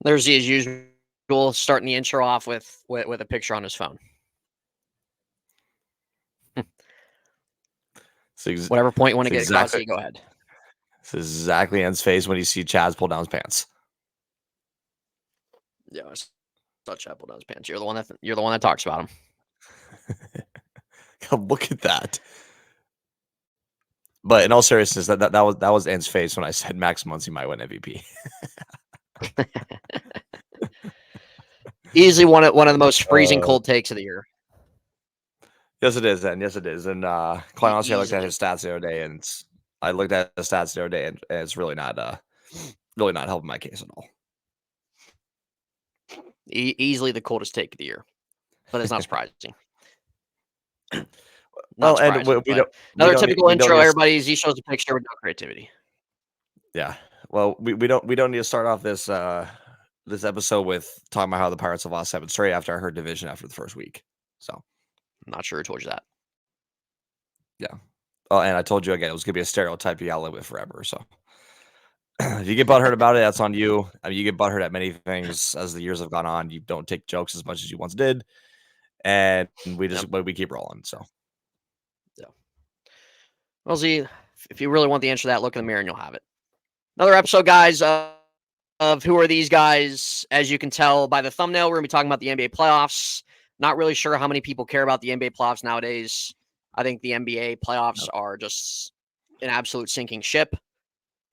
There's his usual starting the intro off with a picture on his phone. Whatever point you want to get across, you go ahead. It's exactly N's face when you see Chaz pull down his pants. Yeah, I saw Chaz pull down his pants. You're the one that talks about him. Look at that. But in all seriousness, that was N's face when I said Max Muncy might win MVP. Easily one of the most freezing cold takes of the year. Yes, it is, and yes, it is. And quite honestly, I looked at his stats the other day, and it's really not helping my case at all. Easily the coldest take of the year, but it's not surprising. Another typical intro. Everybody he shows a picture with no creativity. Yeah, well, we don't need to start off this this episode with talking about how the Pirates have lost 7 straight after I heard division after the first week. So I'm not sure who told you that. Yeah. Oh, and I told you again, it was gonna be a stereotype you gotta live with forever. So if you get butthurt about it, that's on you. I mean, you get butthurt at many things as the years have gone on. You don't take jokes as much as you once did, and we keep rolling. So yeah. Well, Z, if you really want the answer to that, look in the mirror and you'll have it. Another episode, guys, of Who Are These Guys? As you can tell by the thumbnail, we're going to be talking about the NBA playoffs. Not really sure how many people care about the NBA playoffs nowadays. I think the NBA playoffs are just an absolute sinking ship,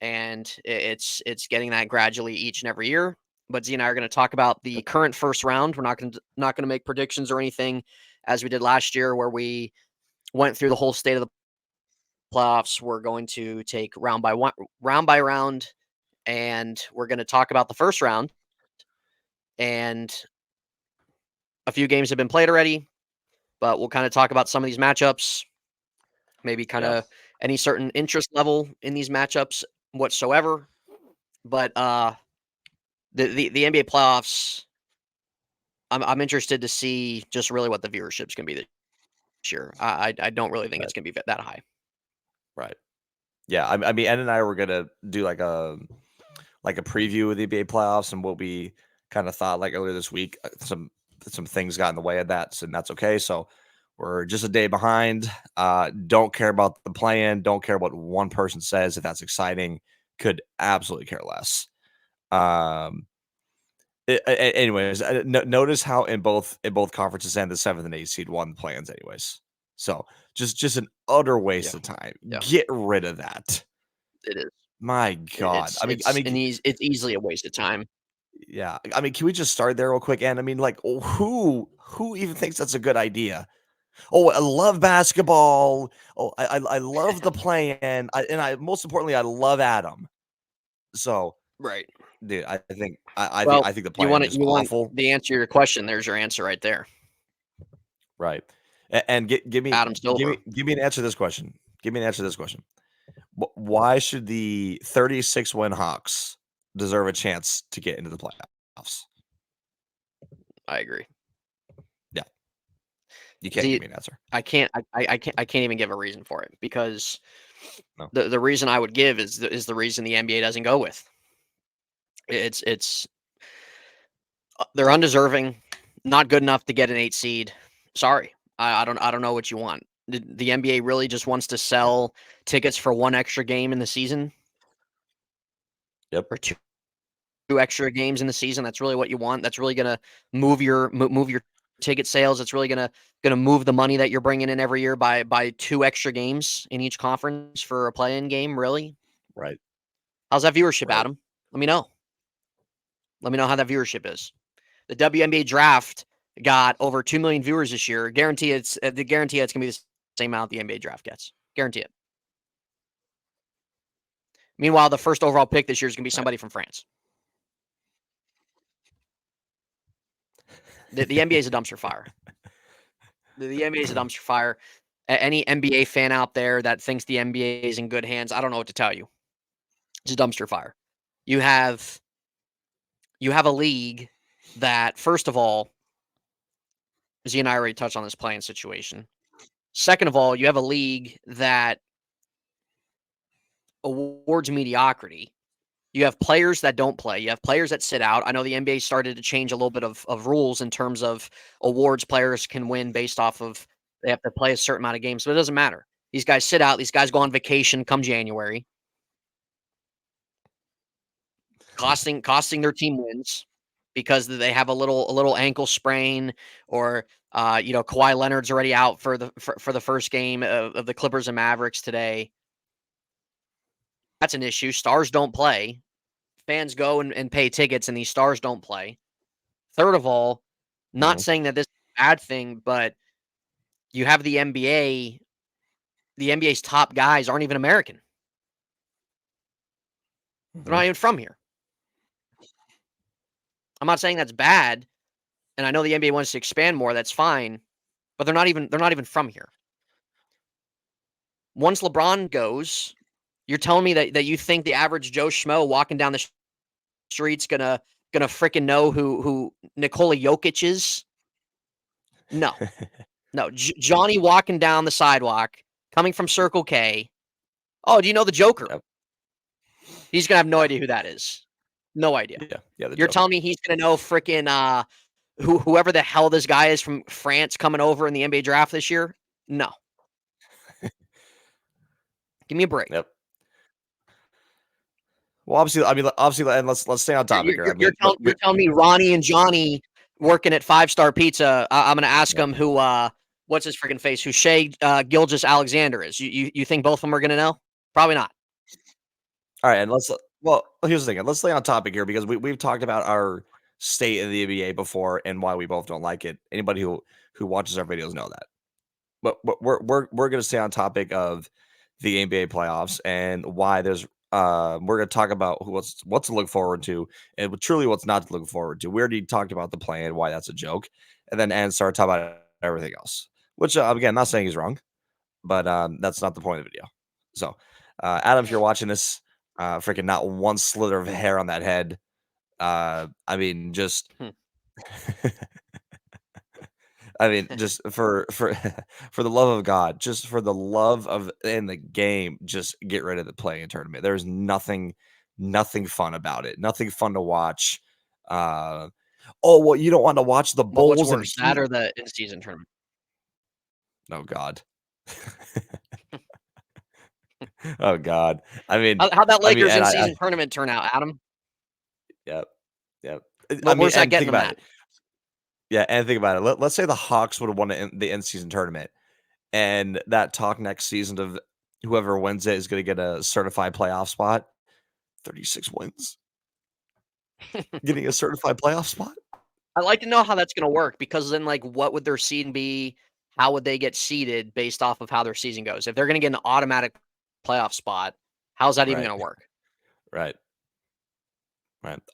and it's getting that gradually each and every year. But Z and I are going to talk about the current first round. We're not going to make predictions or anything as we did last year, where we went through the whole state of the playoffs. We're going to take round by round, and we're going to talk about the first round. And a few games have been played already, but we'll kind of talk about some of these matchups, maybe kind of any certain interest level in these matchups whatsoever. But the NBA playoffs, I'm interested to see just really what the viewership's going to be this year. I don't really think it's going to be that high. Right. Yeah. I mean, Ed and I were going to do like a preview of the NBA playoffs and what we kind of thought like earlier this week. Some things got in the way of that, and that's okay. So we're just a day behind. Don't care about the play-in. Don't care what one person says. If that's exciting, could absolutely care less. Anyways, notice how in both conferences and the 7th and 8th seed won the play-ins anyways. So just an utter waste of time. Yeah. Get rid of that. It is. My God. It's easily a waste of time. Yeah. I mean, can we just start there real quick? And I mean, like, who even thinks that's a good idea? Oh, I love basketball. Oh, I love the play-in. And most importantly, I love Adam. So right. Dude, I think the play-in is awful. The answer to your question, there's your answer right there. Right. And give me Adam Silver. Give me an answer to this question. Why should the 36-win Hawks deserve a chance to get into the playoffs? I agree. Yeah. You can't give me an answer. I can't even give a reason for it, because the reason I would give is the reason the NBA doesn't go with. It's they're undeserving, not good enough to get an 8 seed. Sorry. I don't know what you want. The NBA really just wants to sell tickets for one extra game in the season. Yep. Or two extra games in the season. That's really what you want. That's really going to move your ticket sales. It's really going to move the money that you're bringing in every year by 2 extra games in each conference for a play-in game, really? Right. How's that viewership, Adam? Let me know. Let me know how that viewership is. The WNBA draft got over 2 million viewers this year. Guarantee it's going to be the same amount the NBA draft gets. Guarantee it. Meanwhile, the first overall pick this year is going to be somebody from France. The NBA is a dumpster fire. The NBA is a dumpster fire. Any NBA fan out there that thinks the NBA is in good hands, I don't know what to tell you. It's a dumpster fire. You have a league that, first of all, Z and I already touched on this playing situation. Second of all, you have a league that awards mediocrity. You have players that don't play. You have players that sit out. I know the NBA started to change a little bit of rules in terms of awards players can win based off of they have to play a certain amount of games, but it doesn't matter. These guys sit out. These guys go on vacation come January, costing their team wins because they have a little ankle sprain or Kawhi Leonard's already out for the first game of the Clippers and Mavericks today. That's an issue. Stars don't play. Fans go and pay tickets, and these stars don't play. Third of all, not saying that this is a bad thing, but you have the NBA. The NBA's top guys aren't even American. They're not even from here. I'm not saying that's bad, and I know the NBA wants to expand more. That's fine, but they're not even from here. Once LeBron goes, you're telling me that you think the average Joe Schmo walking down the street's gonna freaking know who Nikola Jokic is? No, no. Johnny walking down the sidewalk, coming from Circle K. Oh, do you know the Joker? Yep. He's gonna have no idea who that is. No idea. Yeah. You're Joker. telling me he's gonna know freaking whoever the hell this guy is from France coming over in the NBA draft this year? No. Give me a break. Yep. Well, obviously, and let's stay on topic here. You're telling me Ronnie and Johnny working at 5-Star Pizza. I'm going to ask them who, what's his freaking face, who Shea Gilgeous Alexander is. You think both of them are going to know? Probably not. All right, and here's the thing. Let's stay on topic here because we've talked about our state of the NBA before and why we both don't like it. Anybody who watches our videos know that. But we're going to stay on topic of the NBA playoffs and why there's we're going to talk about what to look forward to and truly what's not to look forward to. We already talked about the play and why that's a joke, and then start talking about everything else. Which again, not saying he's wrong, but that's not the point of the video. So, Adam, if you're watching this, freaking not one slither of hair on that head. I mean, just. I mean, just for for the love of God, just for the love of in the game, just get rid of the play-in tournament. There's nothing fun about it. Nothing fun to watch. Oh, well, you don't want to watch the Well, what's Bulls and worse, Heat? that or the in-season tournament? Oh God. Oh God. I mean, How'd that Lakers and in-season tournament turn out, Adam? Yep. Where's that getting them at? Yeah, and think about it. Let's say the Hawks would have won the in-season tournament, and that talk next season of whoever wins it is going to get a certified playoff spot. 36 wins, getting a certified playoff spot. I'd like to know how that's going to work because then, what would their seed be? How would they get seeded based off of how their season goes? If they're going to get an automatic playoff spot, how's that even going to work? Right.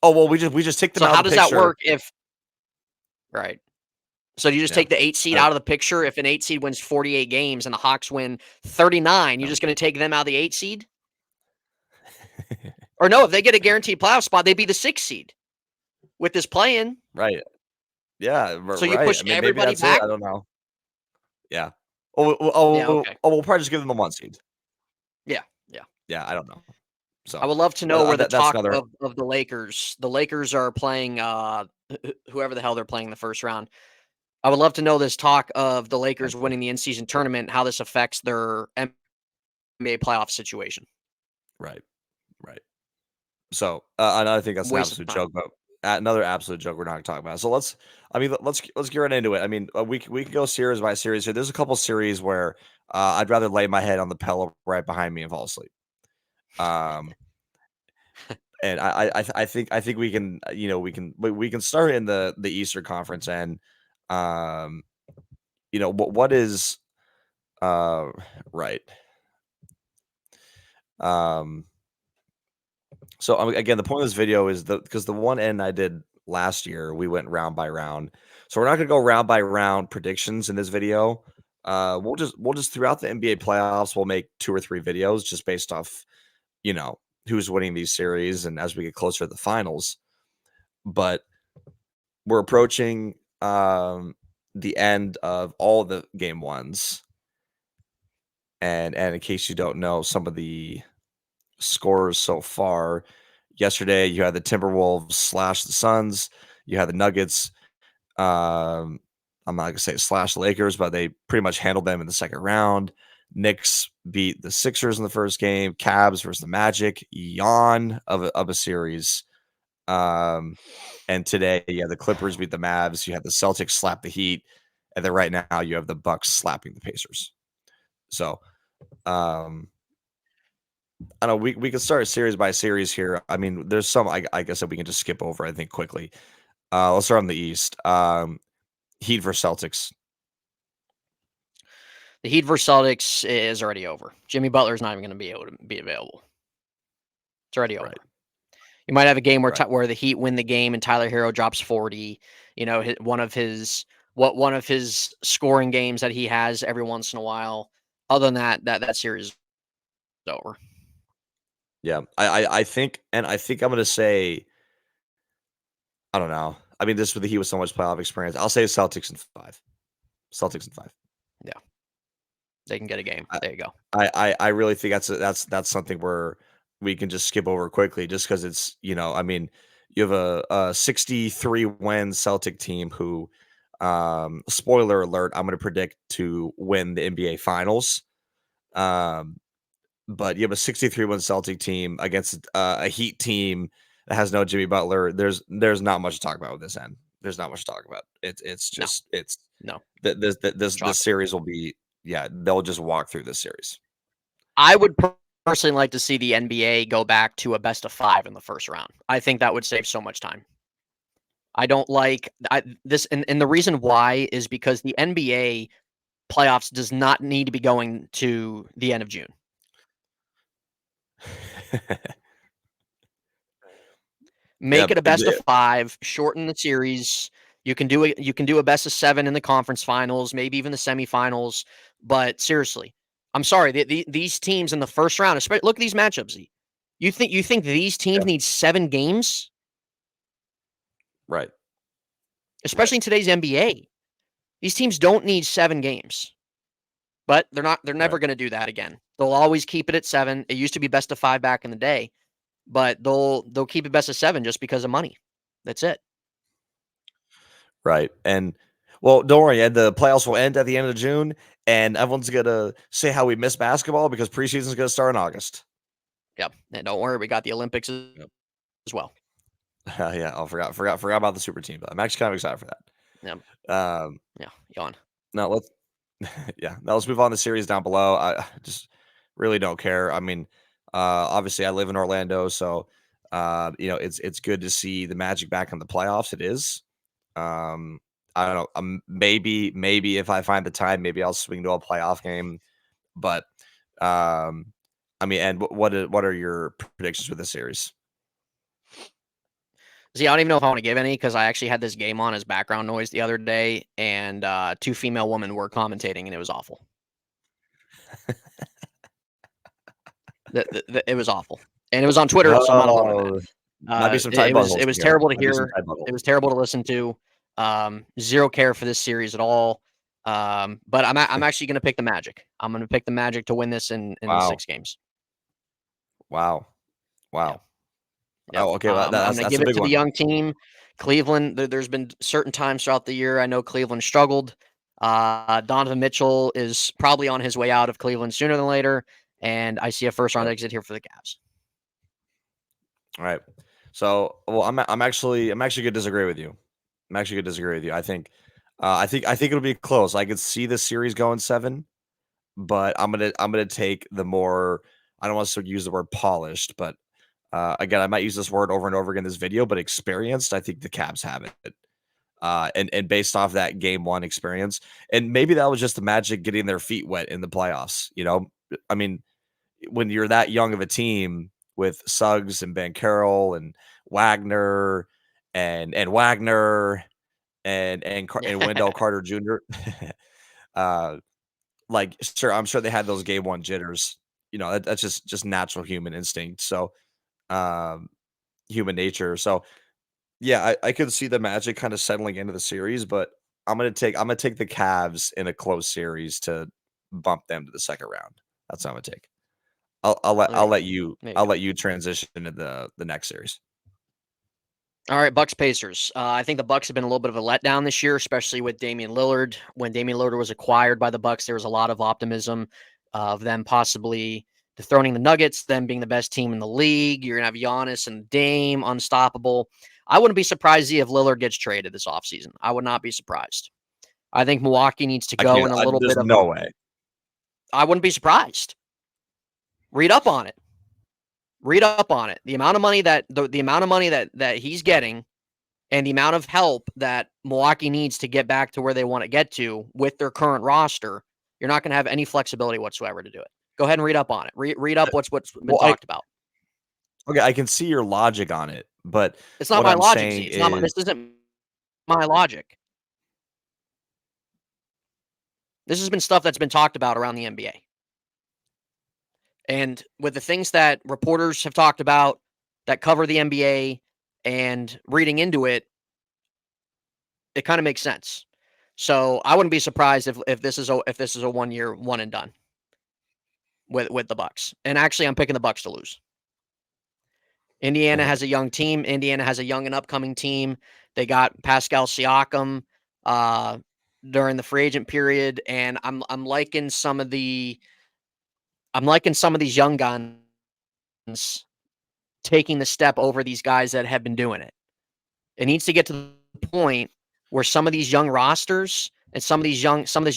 Oh well, we just take them So out how of the does picture. that work if? Right. So do you just take the 8 seed out of the picture? If an 8 seed wins 48 games and the Hawks win 39, you're just going to take them out of the 8 seed? Or no, if they get a guaranteed playoff spot, they'd be the 6 seed with this play-in. Right. Yeah. So you push everybody maybe that's back? it. I don't know. Yeah. We'll probably just give them the 1 seed. Yeah. Yeah, I don't know. So I would love to know where the talk another... of the Lakers. The Lakers are playing whoever the hell they're playing in the first round. I would love to know this talk of the Lakers winning the in-season tournament, how this affects their NBA playoff situation. Right. So I think that's an Waste absolute of time. joke, but another absolute joke we're not going to talk about. So let's get right into it. I mean, we can go series by series here. There's a couple series where I'd rather lay my head on the pillow right behind me and fall asleep. And I think we can we can start in the Eastern Conference and what is right. So again, the point of this video is because the one end I did last year, we went round by round. So we're not going to go round by round predictions in this video. We'll just throughout the NBA playoffs, we'll make 2 or 3 videos just based off, who's winning these series and as we get closer to the finals. But we're approaching the end of all the game ones, and in case you don't know some of the scores so far, yesterday you had the Timberwolves slash the Suns, you had the Nuggets. I'm not gonna say slash the Lakers, but they pretty much handled them in the second round. Knicks beat the Sixers in the first game. Cavs versus the Magic, yawn of a series. Um, and today, yeah, the Clippers beat the Mavs. You had the Celtics slap the Heat, and then right now you have the Bucks slapping the Pacers. So, um, I know we could start series by series here. I mean, there's some I guess that we can just skip over. I think quickly. Let's start on the East. Heat versus Celtics. The Heat versus Celtics is already over. Jimmy Butler's not even going to be able to be available. It's already over. Right. You might have a game where Right. where the Heat win the game and Tyler Hero drops 40. You know, one of his scoring games that he has every once in a while. Other than that series is over. Yeah. I think, and I think I'm gonna say, I don't know. I mean, this with the Heat with so much playoff experience. I'll say Celtics in 5. Celtics in 5. Yeah, they can get a game. I There you go. I really think that's something where we can just skip over quickly just because it's, I mean, you have a 63 win Celtic team who, spoiler alert, I'm going to predict to win the NBA Finals. Um, but you have a 63 win Celtic team against a Heat team that has no Jimmy Butler. There's not much to talk about with this end. There's not much to talk about. It's No, just it's no, this chalk. series will be, yeah, they'll just walk through this series. I would personally like to see the NBA go back to a best of 5 in the first round. I think that would save so much time. I don't like this, and the reason why is because the NBA playoffs does not need to be going to the end of June. Yeah, Make it a best of 5, shorten the series. You can do a best of 7 in the conference finals, maybe even the semifinals. But seriously, I'm sorry, these teams in the first round, especially look at these matchups. You think these teams yeah, need 7 games, right, right, especially in today's NBA? These teams don't need 7 games. But they're not. They're never right, going to do that again. They'll always keep it at 7. It used to be best of 5 back in the day, but they'll keep it best of 7 just because of money. That's it. right. And well, don't worry, Ed, the playoffs will end at the end of June, and everyone's gonna say how we miss basketball because preseason's gonna start in August. Yep. And don't worry, we got the Olympics as Yep. well. Yeah, I forgot about the super team, but I'm actually kind of excited for Yep. that. Yeah. Yawn. Now let's yeah, now let's move on to the series down below. I just really don't care. I mean, obviously I live in Orlando, so it's good to see the Magic back in the playoffs. It is. Um, I don't know. Maybe if I find the time, maybe I'll swing to a playoff game. But I mean, and what are your predictions for this series? See, I don't even know if I want to give any because I actually had this game on as background noise the other day, and 2 female women were commentating, and it was awful. It was awful, and it was on Twitter, so I'm not alone in that. Oh, might be some It, tight it was it buttholes was here. terrible to Might be some hear. tight It buttholes. was terrible to listen to. Zero care for this series at all. But I'm actually going to pick the Magic. I'm going to pick the Magic to win this in Wow, 6 games. wow, Yep. wow. Yep. Oh, okay, well, I'm going to that's a give it big to the one. young team. Cleveland. There's been certain times throughout the year I know Cleveland struggled. Donovan Mitchell is probably on his way out of Cleveland sooner than later, and I see a first round Right. exit here for the Cavs. All right. So, well, I'm actually gonna disagree with you. I'm actually gonna disagree with you. I think it'll be close. I could see the series going 7, but I'm gonna take the more. I don't want to use the word polished, but again, I might use this word over and over again in this video, but experienced. I think the Cavs have it. And based off that game 1 experience, and maybe that was just the Magic getting their feet wet in the playoffs. I mean, when you're that young of a team with Suggs and Ben Carroll and Wagner and Wagner and Wendell Carter Jr. uh, like, sure, I'm sure they had those game 1 jitters. That's just natural human instinct. So, um, human nature. So, yeah, I could see the Magic kind of settling into the series, but I'm gonna take the Cavs in a close series to bump them to the second round. That's what I'm gonna take. There you go. There you I'll go. let you transition to the next series. All right, Bucks Pacers. I think the Bucks have been a little bit of a letdown this year, especially with Damian Lillard. When Damian Lillard was acquired by the Bucks, there was a lot of optimism of them possibly dethroning the Nuggets, them being the best team in the league. You're gonna have Giannis and Dame unstoppable. I wouldn't be surprised if Lillard gets traded this offseason. I would not be surprised. I think Milwaukee needs to I go can't. in a little There's bit of no a. way. I wouldn't be surprised. Read up on it. Read up on it. The amount of money the amount of money that he's getting and the amount of help that Milwaukee needs to get back to where they want to get to with their current roster, you're not going to have any flexibility whatsoever to do it. Go ahead and read up on it. Read up what's been Well, talked about. okay, I can see your logic on it, but It's not what my I'm logic. saying See, it's not. is This isn't my logic. This has been stuff that's been talked about around the NBA. And with the things that reporters have talked about that cover the NBA and reading into it, it kind of makes sense. So I wouldn't be surprised if this is a 1 year one and done with the Bucks. And actually, I'm picking the Bucks to lose. Indiana okay. has a young team. Indiana has a young and upcoming team. They got Pascal Siakam during the free agent period, and I'm liking some of these young guns taking the step over these guys that have been doing it. It needs to get to the point where some of these young rosters and some of this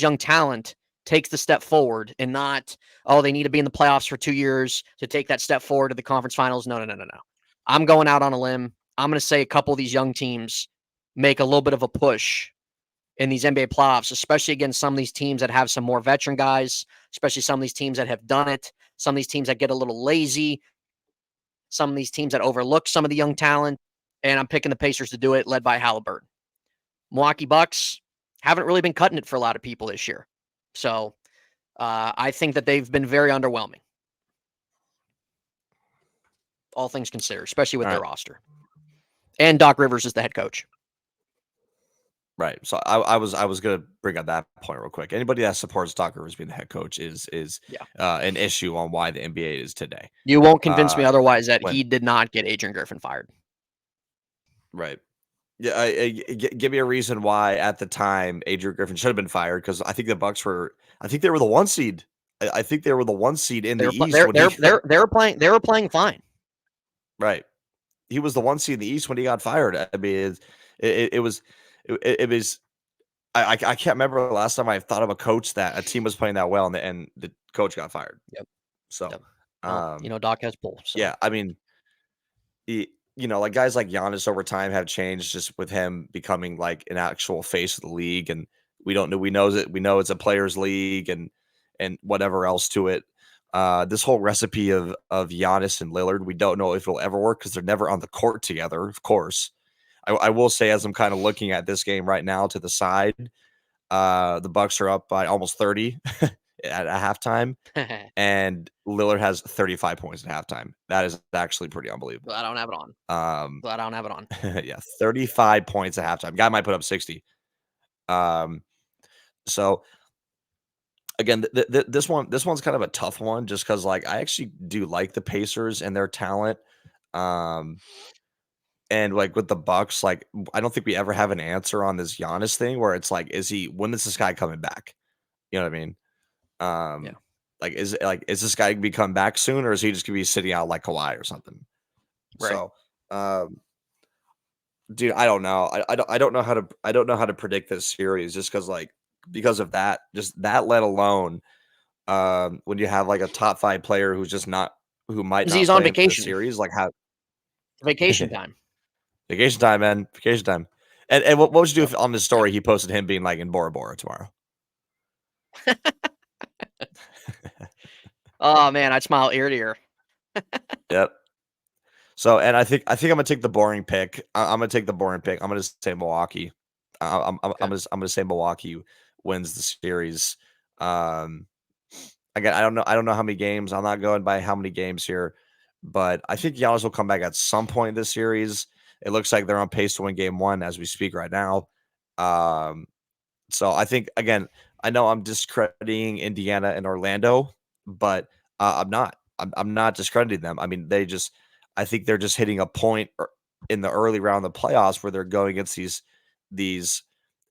young talent takes the step forward and not, oh, they need to be in the playoffs for 2 years to take that step forward to the conference finals. No, no, no, no, no. I'm going out on a limb. I'm going to say a couple of these young teams make a little bit of a push in these NBA playoffs, especially against some of these teams that have some more veteran guys, especially some of these teams that have done it, some of these teams that get a little lazy, some of these teams that overlook some of the young talent. And I'm picking the Pacers to do it, led by Halliburton. Milwaukee Bucks haven't really been cutting it for a lot of people this year. So I think that they've been very underwhelming, all things considered, especially with All their right. roster. And Doc Rivers is the head coach. Right. So I was gonna bring up that point real quick. Anybody that supports Doc Rivers being the head coach is Yeah. an issue on why the NBA is today. You won't convince me Uh, otherwise that when he did not get Adrian Griffin fired. right. Yeah, give me a reason why at the time Adrian Griffin should have been fired because I think the Bucks were. I think they were the one seed. I think they were the one seed in They the were East when he got, they were playing fine. right. He was the one seed in the East when he got fired. I mean, it was it was. I can't remember the last time I thought of a coach that a team was playing that well and the coach got fired. Yep. So, Yep. Well, um, Doc has pull. So yeah, I mean, he, like guys like Giannis over time have changed just with him becoming like an actual face of the league, and we know it's a players' league and whatever else to it. This whole recipe of Giannis and Lillard, we don't know if it'll ever work because they're never on the court together. Of course, I will say as I'm kind of looking at this game right now to the side, the Bucks are up by almost 30 at halftime, and Lillard has 35 points at halftime. That is actually pretty unbelievable. glad I don't have it on. Um, Glad I don't have it on. yeah, 35 points at halftime. Guy might put up 60. Um, so again, this one's kind of a tough one just because like I actually do like the Pacers and their talent. Um, and like with the Bucks, like I don't think we ever have an answer on this Giannis thing where it's like, when is this guy coming back? You know what I mean? Yeah. Like is this guy gonna be coming back soon, or is he just gonna be sitting out like Kawhi or something? Right. So, um, dude, I don't know. I don't know how to predict this series just because of that, just that. Let alone when you have like a top 5 player who might not He's on play in the vacation. series, like how Vacation time. vacation time, man, vacation time. And what would you do Yep. if on this Yep. story he posted him being like in Bora Bora tomorrow? Oh man, I'd smile ear to ear. Yep. So, and I think I'm gonna take the boring pick. I'm gonna take the boring pick. I'm gonna say Milwaukee. Okay. I'm gonna say Milwaukee wins the series. Um, again, I don't know how many games. I'm not going by how many games here, but I think Giannis will come back at some point in this series. It looks like they're on pace to win game 1 as we speak right now. Um, So I think again, I know I'm discrediting Indiana and Orlando, but I'm not. I'm not discrediting them. I mean, I think they're just hitting a point in the early round of the playoffs where they're going against these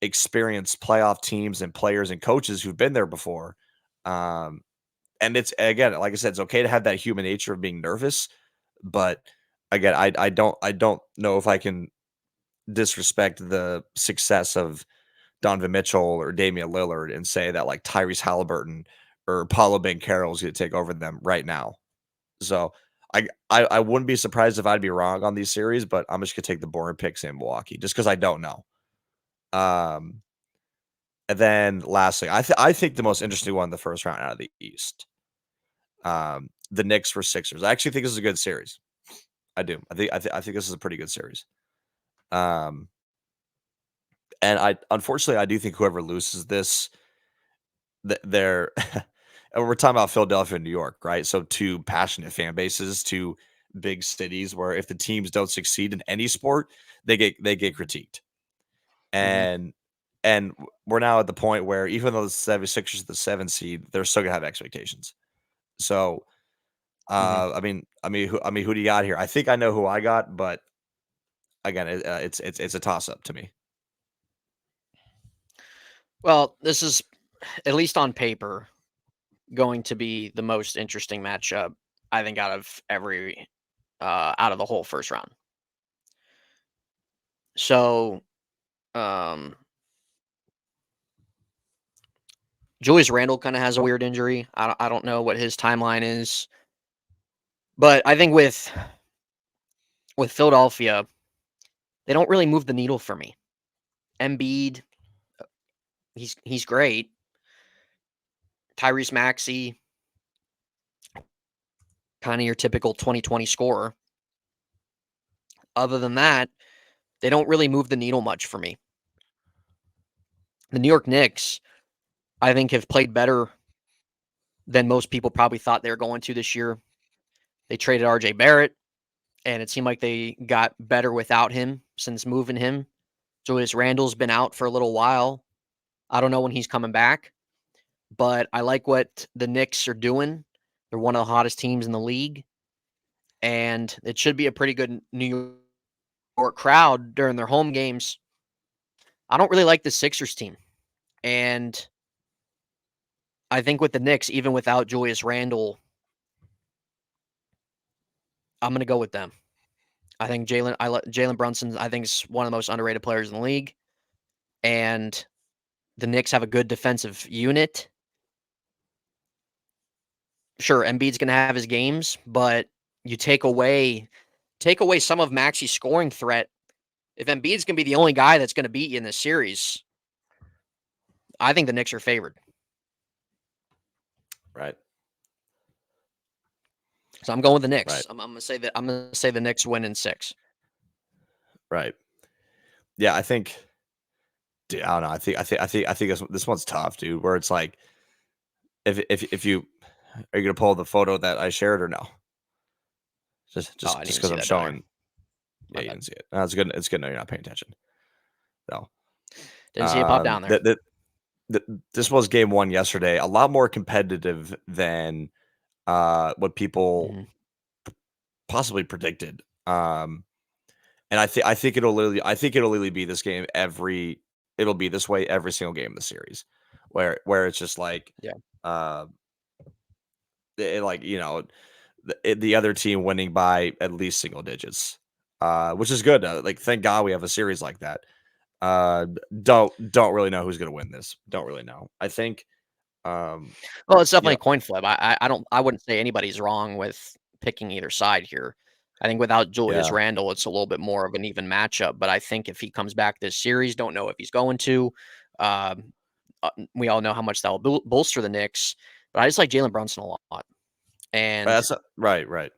experienced playoff teams and players and coaches who've been there before. Um, and it's again, like I said, it's okay to have that human nature of being nervous, but again, I don't know if I can disrespect the success of Donovan Mitchell or Damian Lillard and say that like Tyrese Halliburton or Paulo Banchero is going to take over them right now. So I wouldn't be surprised if I'd be wrong on these series, but I'm just gonna take the boring picks in Milwaukee just because I don't know. Um, and then lastly, I think the most interesting one in the first round out of the East, the Knicks for Sixers. I actually think this is a good series. I do. I think this is a pretty good series. Um, and I unfortunately I do think whoever loses this, they're and we're talking about Philadelphia and New York, right? So two passionate fan bases, two big cities where if the teams don't succeed in any sport, they get critiqued. Hmm. And we're now at the point where even though the 76ers are the 7 seed, they're still gonna have expectations. So Hmm. who do you got here? I think I know who I got, but again, it's a toss up to me. Well, this is, at least on paper, going to be the most interesting matchup, I think, out of the whole first round. So, um, Julius Randle kind of has a weird injury. I don't know what his timeline is, but I think with Philadelphia, they don't really move the needle for me. Embiid, he's great. Tyrese Maxey, kind of your typical 2020 scorer. Other than that, they don't really move the needle much for me. The New York Knicks, I think, have played better than most people probably thought they were going to this year. They traded RJ Barrett, and it seemed like they got better without him since moving him. Julius Randle's been out for a little while. I don't know when he's coming back, but I like what the Knicks are doing. They're one of the hottest teams in the league, and it should be a pretty good New York crowd during their home games. I don't really like the Sixers team, and I think with the Knicks, even without Julius Randle, I'm going to go with them. I think Jalen Brunson, I think, is one of the most underrated players in the league, and the Knicks have a good defensive unit. Sure, Embiid's going to have his games, but you take away some of Maxi's scoring threat. If Embiid's going to be the only guy that's going to beat you in this series, I think the Knicks are favored. Right. So I'm going with the Right. Knicks. I'm going to say that I'm going to say the Knicks win in 6. Right. Yeah, I think dude, I don't know. I think this one's tough, dude. Where it's like, if you are you gonna pull the photo that I shared or no? Just Oh, just I didn't just even because see I'm that down there. showing. My Yeah, you bad. didn't see it. That's good. It's good. No, you're not paying attention. No. Didn't see it pop down there. This was game one yesterday. A lot more competitive than what people Hmm. possibly predicted. And I think it'll literally be this game every. It'll be this way every single game in the series, where it's just like, Yeah. uh, like the other team winning by at least single digits, which is good. Like, thank God we have a series like that. Uh, don't really know who's gonna win this. Don't really know. I think, um, Well, it's you definitely know, a coin flip. I wouldn't say anybody's wrong with picking either side here. I think without Julius yeah, Randle, it's a little bit more of an even matchup. But I think if he comes back this series, don't know if he's going to. Um, we all know how much that will bolster the Knicks. But I just like Jalen Brunson a lot, and right, right,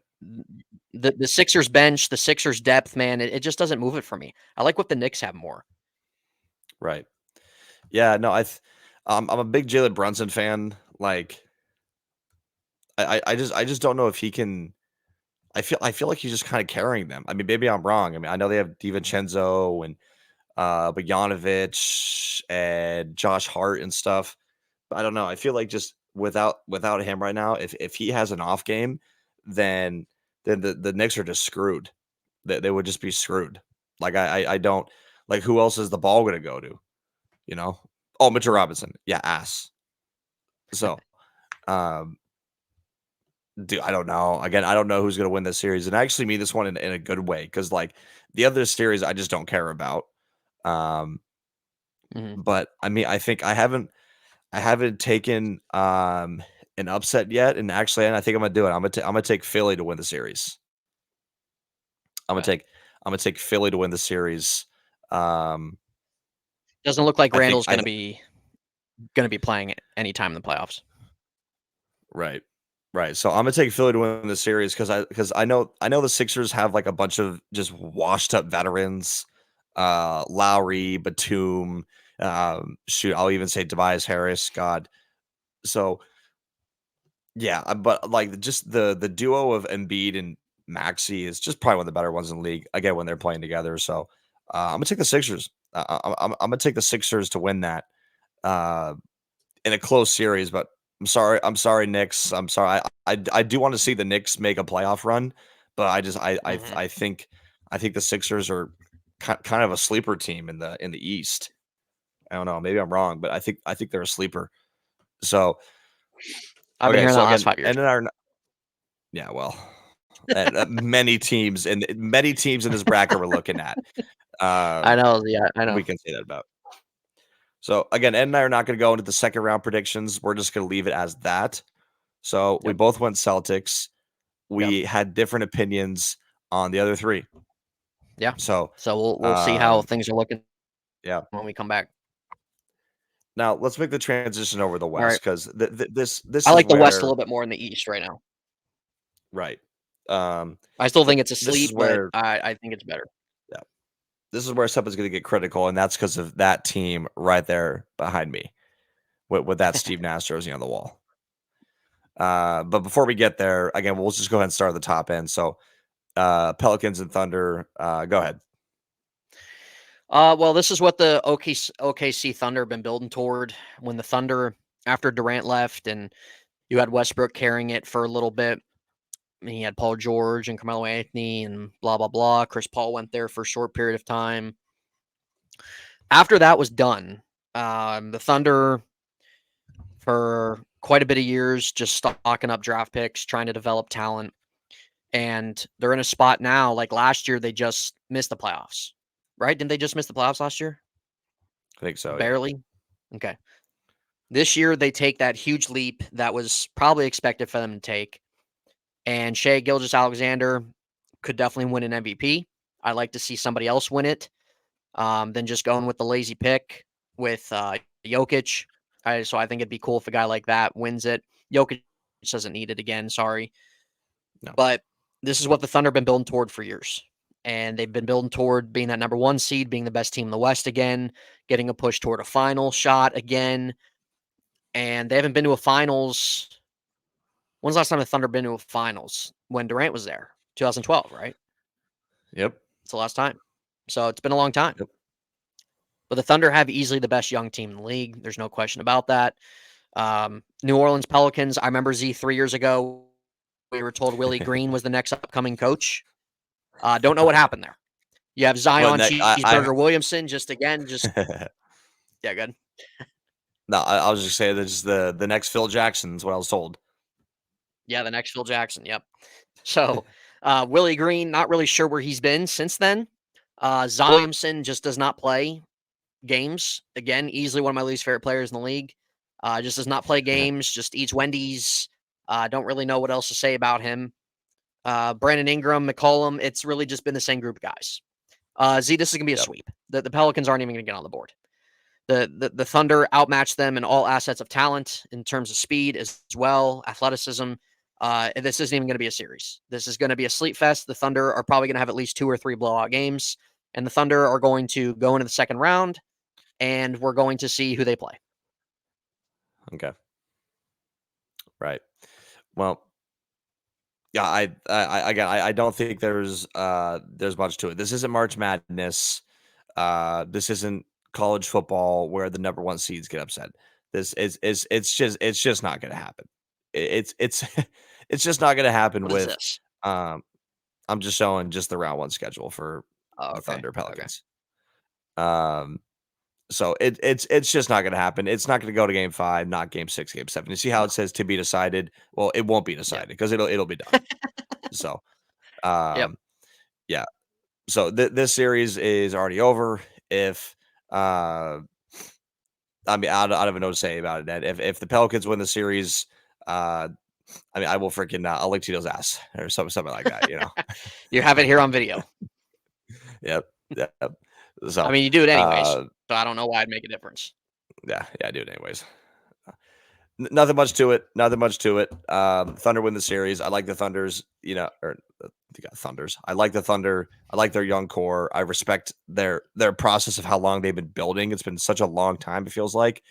the Sixers bench, the Sixers depth, man, it just doesn't move it for me. I like what the Knicks have more. right. Yeah, no, I'm a big Jalen Brunson fan. Like, I just don't know if he can. I feel like he's just kind of carrying them. I mean, maybe I'm wrong. I mean, I know they have DiVincenzo and Bogdanovic and Josh Hart and stuff. But I don't know. I feel like just without him right now, if he has an off game, then the Knicks are just screwed. They would just be screwed. Like I don't like who else is the ball going to go to? You know? Oh, Mitchell Robinson. Yeah, ass. So, um, dude, I don't know. Again, I don't know who's going to win this series, and I actually mean this one in a good way because like the other series, I just don't care about. Um, Mhm. but I mean, I think I haven't taken an upset yet, and actually, and I think I'm gonna do it. I'm gonna take Philly to win the series. I'm gonna Okay. take I'm gonna take Philly to win the series. Um, Doesn't look like I think Randall's gonna be playing anytime in the playoffs. right, right. So I'm gonna take Philly to win the series because I know the Sixers have like a bunch of just washed up veterans, Lowry, Batum, shoot, I'll even say Tobias Harris. God, so yeah, but like just the duo of Embiid and Maxi is just probably one of the better ones in the league. Again, when they're playing together, so I'm gonna take the Sixers. I'm gonna take the Sixers to win that uh, in a close series. But I'm sorry, Knicks. I'm sorry. I do want to see the Knicks make a playoff run, but I just Mhm. I think the Sixers are kind of a sleeper team in the East. I don't know. Maybe I'm wrong, but I think they're a sleeper. So I've been okay, hearing that so last again, 5 years. and then our yeah, well, many teams in this bracket we're looking at. I Um, know, yeah, I know. we can say that about. So again, Ed and I are not going to go into the second round predictions. We're just going to leave it as that. So we Yep, both went Celtics. yep, We had different opinions on the other three. yeah. So So we'll see how um, things are looking yeah. when we come back. Now let's make the transition over the All right. West because this I is like the West a where little bit more in the East right now. right. Um, I still think it's a this is sleep, but where I think it's better. yeah, this is where stuff is going to get critical, and that's because of that team right there behind me with that Steve Nash jersey on the wall. But before we get there, again, we'll just go ahead and start at the top end. So, Pelicans and Thunder, go ahead. Well, this is what the OKC Thunder have been building toward. When the Thunder, after Durant left, and you had Westbrook carrying it for a little bit. And he had Paul George and Carmelo Anthony and blah blah blah. Chris Paul went there for a short period of time. After that was done, the Thunder for quite a bit of years just stocking up draft picks, trying to develop talent, and they're in a spot now. Like last year, they just missed the playoffs, right? Didn't they just miss the playoffs last year? I think so. Yeah. Barely. Okay. This year, they take that huge leap that was probably expected for them to take. And Shea Gilgeous-Alexander could definitely win an MVP. I'd like to see somebody else win it than just going with the lazy pick with Jokic. So I think it'd be cool if a guy like that wins it. Jokic doesn't need it again, sorry. No. But this is what the Thunder have been building toward for years. And they've been building toward being that number one seed, being the best team in the West again, getting a push toward a final shot again. And they haven't been to a finals. When's the last time the Thunder been to a finals? When Durant was there? 2012, right? Yep. It's the last time. So it's been a long time. Yep. But the Thunder have easily the best young team in the league. There's no question about that. New Orleans Pelicans, I remember Z 3 years ago, we were told Willie Green was the next upcoming coach. Don't know what happened there. You have Well, Zion I Cheeseburger Williamson, just yeah, good. no, I was just saying that's just the next Phil Jackson's what I was told. Yeah, the next Phil Jackson. Yep. So Willie Green, not really sure where he's been since then. Zion Williamson just does not play games. Again, easily one of my least favorite players in the league. Just does not play games, just eats Wendy's. Don't really know what else to say about him. Brandon Ingram, McCollum, it's really just been the same group of guys. Z, this is going to be a Yep. sweep. The Pelicans aren't even going to get on the board. The Thunder outmatched them in all assets of talent in terms of speed as well, athleticism. This isn't even going to be a series. This is going to be a sleep fest. The Thunder are probably going to have at least 2 or 3 blowout games, and the Thunder are going to go into the second round, and we're going to see who they play. Okay. Right. Well, yeah, I again, I don't think there's much to it. This isn't March Madness. This isn't college football where the number one seeds get upset. This is it's just not going to happen. It's it's just not going to happen What is with. this? Um, I'm just showing just the round one schedule for Oh, the okay. Thunder Okay. Pelicans. Um, so it's just not going to happen. It's not going to go to game 5, not game 6, game 7. You see how No. it says to be decided? Well, it won't be Yep. decided because it'll be done. So, Yep. yeah. So this series is already over. If uh, I mean, I don't even know what to say about it. That if the Pelicans win the series, uh, I mean, I will freaking I'll lick Tito's ass or something like that. You have it here on video. Yep. Yep. I So, mean, you do it anyways, uh, so I don't know why it'd make a difference. yeah, I do it anyways. Nothing much to it. Nothing much to it. Thunder win the series. I like the Thunders. Or you got Thunders. I like the Thunder. I like their young core. I respect their process of how long they've been building. It's been such a long time. It feels like,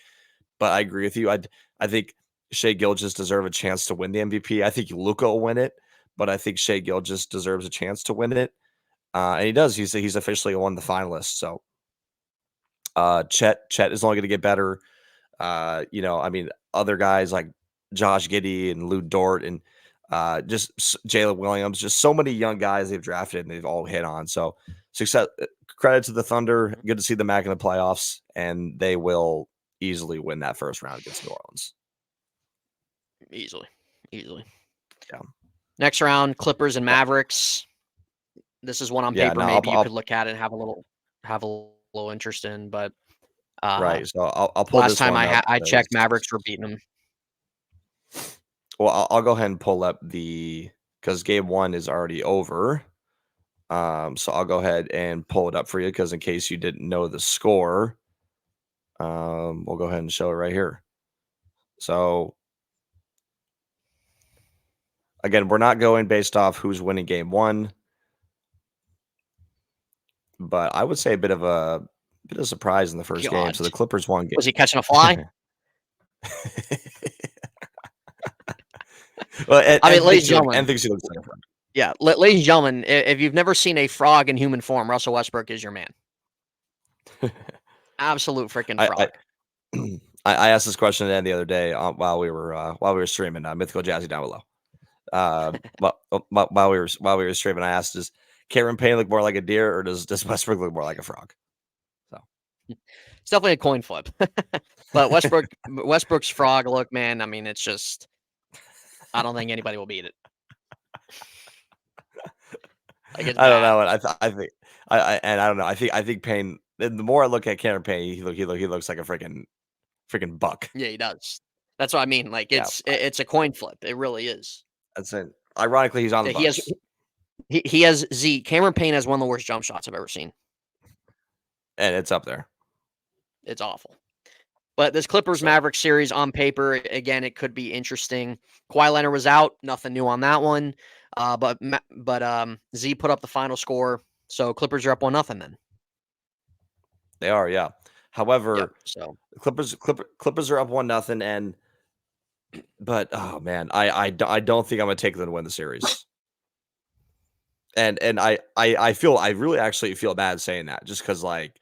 but I agree with you. I think Shea Gilgeous deserve a chance to win the MVP. I think Luka will win it, but I think Shea Gilgeous deserves a chance to win it, and he does. He's officially one of the finalists. So, Chet is only going to get better. I mean, other guys like Josh Giddey and Lou Dort and just Jalen Williams, just so many young guys they've drafted and they've all hit on. So success, credit to the Thunder. Mhm. Good to see them back in the playoffs, and they will easily win that first round against New Orleans. Easily. Yeah, Next round, Clippers and yeah, Mavericks. This is one on yeah. paper No, maybe you could look at it and have a little interest in, but right. So I'll pull last this time one up I because checked, Mavericks were beating them. well, I'll go ahead and pull up because game one is already over. So I'll go ahead and pull it up for you because in case you didn't know the score, we'll go ahead and show it right here. So again, we're not going based off who's winning game one, but I would say a bit of surprise in the first game. God, So the Clippers won game. was he catching a fly? Well, I mean, ladies and and gentlemen, thinks he looks like a friend. yeah, ladies and gentlemen, if you've never seen a frog in human form, Russell Westbrook is your man. Absolute freaking I, I frog. I asked this question the other day while we were streaming Mythical Jazzy down below. While we were streaming, I asked, does Cameron Payne look more like a deer, or does Westbrook look more like a frog? So It's definitely a coin flip. But Westbrook's frog look, man, I mean, it's just I don't think anybody will beat it. Like it's I don't bad. know, and I think I don't know. I think Payne. The more I look at Cameron Payne, he looks like a freaking buck. Yeah, he does. That's what I mean. Like Yeah, it's a coin flip. It really is. that's it. Ironically, he's on the Yeah, Bucks, he has Cameron Payne has one of the worst jump shots I've ever seen. and it's up there. It's awful. But this Clippers So Mavericks series on paper, again, it could be interesting. Kawhi Leonard was out, nothing new on that one. But Z put up the final score, so Clippers are up 1-0 then. they are, yeah. Yep. However, So Clippers are up 1-0, but oh man, I don't think I'm gonna take them to win the series. And I really actually feel bad saying that just because like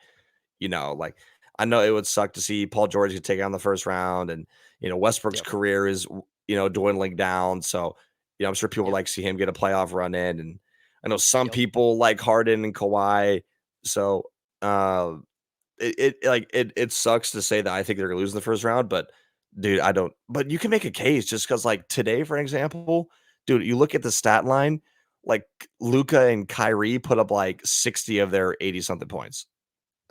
I know it would suck to see Paul George get taken on the first round, and Westbrook's yep, career is dwindling down. So I'm sure people yep, like to see him get a playoff run in, and I know some yep. people like Harden and Kawhi. So uh, it sucks to say that I think they're gonna lose in the first round, but dude, I don't. But you can make a case just because like today, for example, dude, you look at the stat line, like Luca and Kyrie put up like 60 of their 80 something points.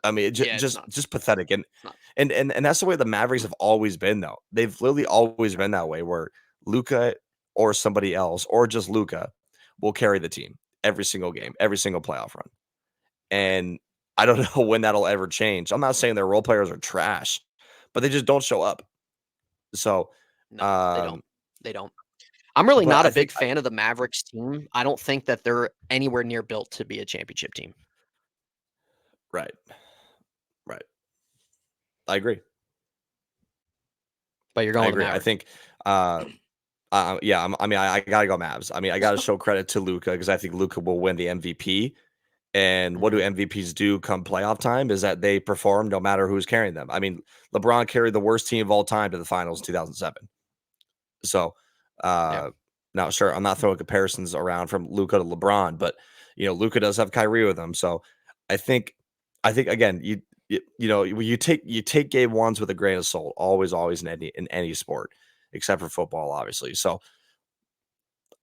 I mean, Yeah, it's just nuts. pathetic, and It's nuts. and and and that's the way the Mavericks have always been, though. They've literally always been that way, where Luca or somebody else, or just Luca, will carry the team every single Yep. game, every single playoff run. Right. And I don't know when that'll ever change. I'm not saying their role players are trash, but they just don't show up. So, No, they don't. um, They don't. I'm really but not I a big think fan of the Mavericks team. I don't think that they're anywhere near built to be a championship team. right, right. I agree. But you're I going with the agree. I Mavericks. think, uh, yeah. I mean, I gotta go Mavs. I mean, I gotta show credit to Luca because I think Luca will win the MVP. And what do MVPs do come playoff time is that they perform no matter who's carrying them. I mean, LeBron carried the worst team of all time to the finals in 2007. So, Yeah. now, sure, I'm not throwing comparisons around from Luka to LeBron, but Luka does have Kyrie with him. So, I think, again, you take game ones with a grain of salt, always in any sport, except for football, obviously. So,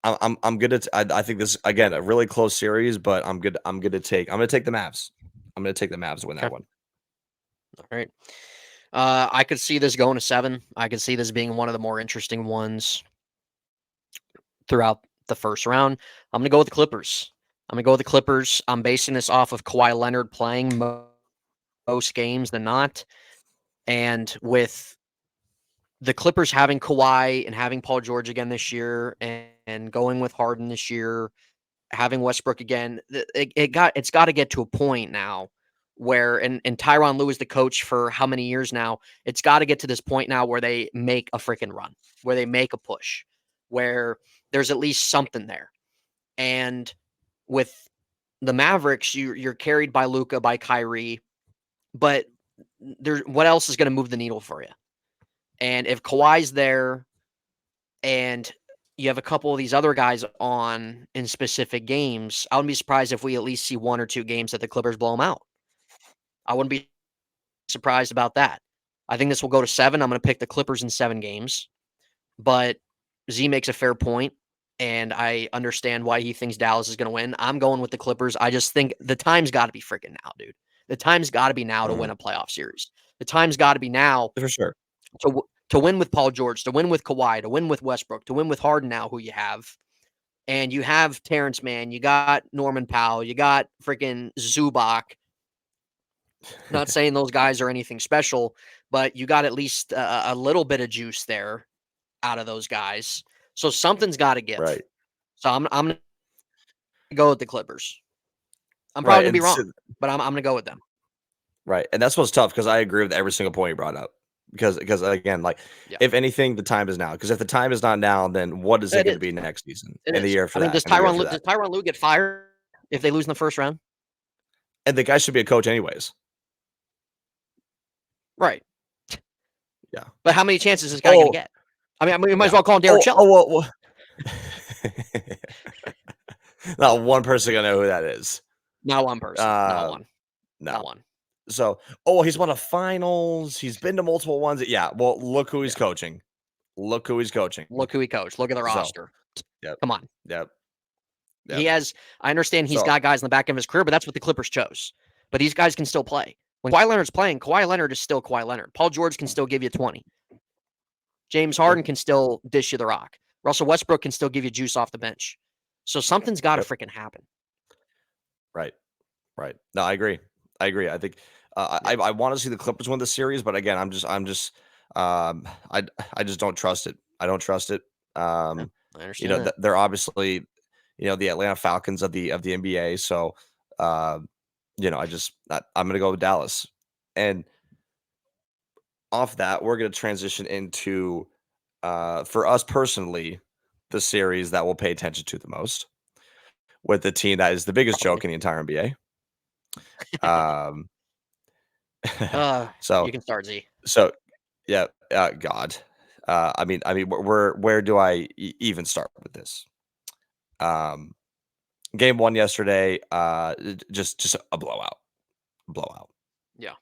I'm gonna. I think this again a really close series, but I'm gonna take the Mavs. I'm gonna take the Mavs to win that Okay. one. All right. I could see this going to 7. I could see this being one of the more interesting ones throughout the first round. I'm going to go with the Clippers. I'm basing this off of Kawhi Leonard playing most games than not. And with the Clippers having Kawhi and having Paul George again this year and going with Harden this year, having Westbrook again, it's got to get to a point now where and Tyronn Lue is the coach for how many years now? It's got to get to this point now where they make a freaking run, where they make a push, where there's at least something there. And with the Mavericks, you're carried by Luka, by Kyrie, but what else is going to move the needle for you? And if Kawhi's there and you have a couple of these other guys on in specific games, I wouldn't be surprised if we at least see 1 or 2 games that the Clippers blow them out. I wouldn't be surprised about that. I think this will go to 7. I'm going to pick the Clippers in 7 games. But Z makes a fair point, and I understand why he thinks Dallas is going to win. I'm going with the Clippers. I just think the time's got to be freaking now, dude. The time's got to be now to win a playoff series. The time's got to be now For sure. to win with Paul George, to win with Kawhi, to win with Westbrook, to win with Harden now, who you have. And you have Terrence Mann, you got Norman Powell, you got freaking Zubac. Not saying those guys are anything special, but you got at least a little bit of juice there out of those guys. So something's got to give. Right. So I'm going to go with the Clippers. I'm probably Right. going to be And so, wrong, but I'm going to go with them. right. And that's what's tough because I agree with every single point you brought up. Because again, like Yeah. if anything, the time is now. Because if the time is not now, then what is it going to be next season It and the is. year after I mean, that? does And the year after Tyronn that? Lue get fired if they lose in the first round? And the guy should be a coach anyways. Right. Yeah. But how many chances is this guy going to get? I mean, we might as well call him Derek Shelton. Well. Not one person gonna know who that is. Not one person. Not one. No. Not one. So, he's won a finals. He's been to multiple ones. Yeah. Well, look who he's coaching. Look who he's coaching. Look who he coached. Look at the roster. Yep. Come on. Yep. He has. I understand he's got guys in the back of his career, but that's what the Clippers chose. But these guys can still play. When Kawhi Leonard's playing, Kawhi Leonard is still Kawhi Leonard. Paul George can still give you 20. James Harden can still dish you the rock. Russell Westbrook can still give you juice off the bench. So something's got to freaking happen. Right. No, I agree. I think I want to see the Clippers win the series, but again, I just don't trust it. I don't trust it. I understand that. They're obviously, the Atlanta Falcons of the NBA. So, I'm going to go with Dallas. And off that, we're going to transition into, for us personally, the series that we'll pay attention to the most with the team that is the biggest joke in the entire NBA. So you can start Z. So, yeah, God. I mean, where do I even start with this? Game 1 yesterday, just a blowout. Yeah.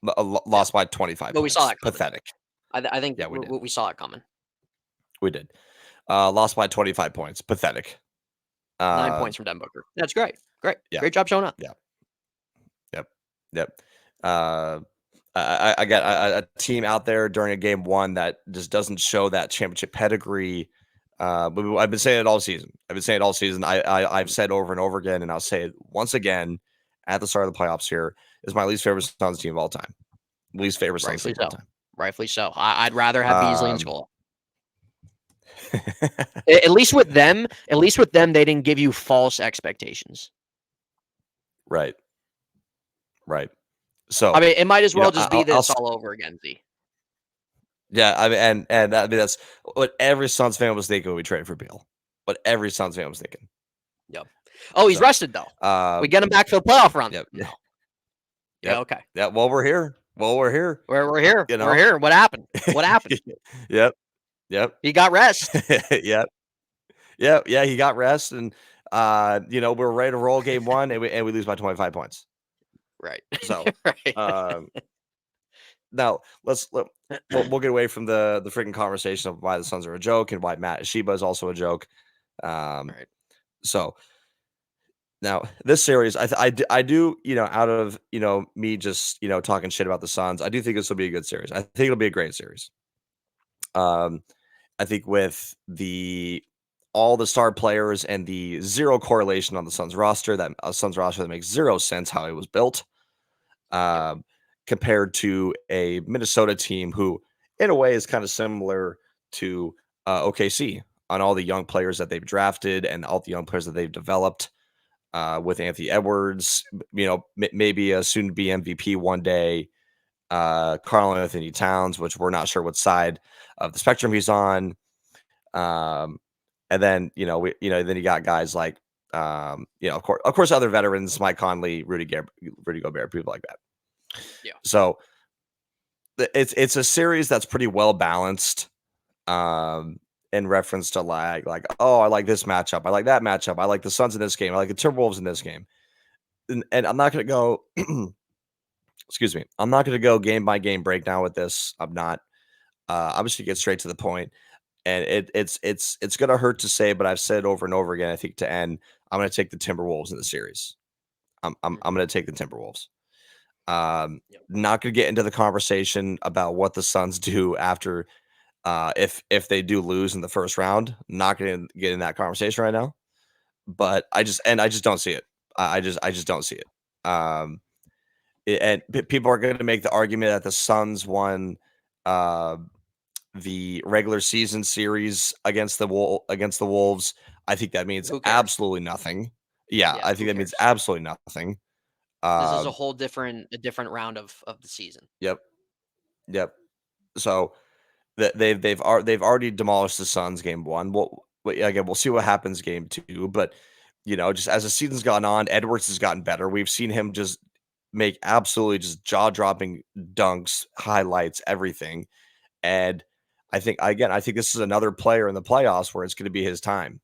Lost by 25 But we points. saw that coming. Pathetic. I think Yeah, we did. we saw it coming. We did. Lost by 25 points. Pathetic. 9 points from Devin Booker. That's great. Yeah. Great job showing up. Yeah. Yep. I got a team out there during a game 1 that just doesn't show that championship pedigree. But I've been saying it all season. I've said over and over again, and I'll say it once again at the start of the playoffs here, is my least favorite Suns team of all time. Least favorite Suns team of all time. Rightfully so. I'd rather have Beasley and Skull. At least with them, they didn't give you false expectations. Right. So I mean, it might as well just be this all over again, Z. Yeah, I mean, and that's what every Suns fan was thinking when we traded for Beal. What every Suns fan was thinking. Yep. Oh, he's So, rested though. We um, get him back for the playoff run. yep, No. Yeah. yep, Okay. yeah. Well, we're here. Well, we're here. We're here. You We're know. here. What happened? What happened? Yep, yep, He got rest. yep, yeah. He got rest, and we're ready to roll game one, and we lose by 25 points. Right. So, Right. um, now we'll get away from the freaking conversation of why the Suns are a joke and why Matt Sheba is also a joke. Right. So now this series, I do, out of me just talking shit about the Suns, I do think this will be a good series. I think it'll be a great series. Um, I think with all the star players and the zero correlation on the Suns roster, that makes zero sense how it was built. Yep. Um, Compared to a Minnesota team who, in a way, is kind of similar to OKC on all the young players that they've drafted and all the young players that they've developed. With Anthony Edwards, maybe a soon-to-be MVP one day. Karl Anthony Towns, which we're not sure what side of the spectrum he's on. And then then you got guys like of course other veterans, Mike Conley, Rudy Gobert, people like that. Yeah. So it's a series that's pretty well balanced. In reference to oh, I like this matchup, I like that matchup, I like the Suns in this game, I like the Timberwolves in this game, and I'm not going to go. Excuse me, I'm not going to go game by game breakdown with this. I'm not. I'm just going to get straight to the point, and it's going to hurt to say, but I've said it over and over again. I think to end, I'm going to take the Timberwolves in the series. I'm going to take the Timberwolves. Yep. Not going to get into the conversation about what the Suns do after if they do lose in the first round. Not going to get in that conversation right now. But I just don't see it. I just don't see it. People are going to make the argument that the Suns won the regular season series against the Wolves. I think that means Who cares? absolutely nothing. Yeah, Yeah. I Who think that means cares? absolutely nothing. This is Um, a different round of the season. yep, yep. So they've already demolished the Suns game one. Again, we'll see what happens game two. But just as the season's gone on, Edwards has gotten better. We've seen him just make absolutely just jaw dropping dunks, highlights, everything. And I think this is another player in the playoffs where it's going to be his time.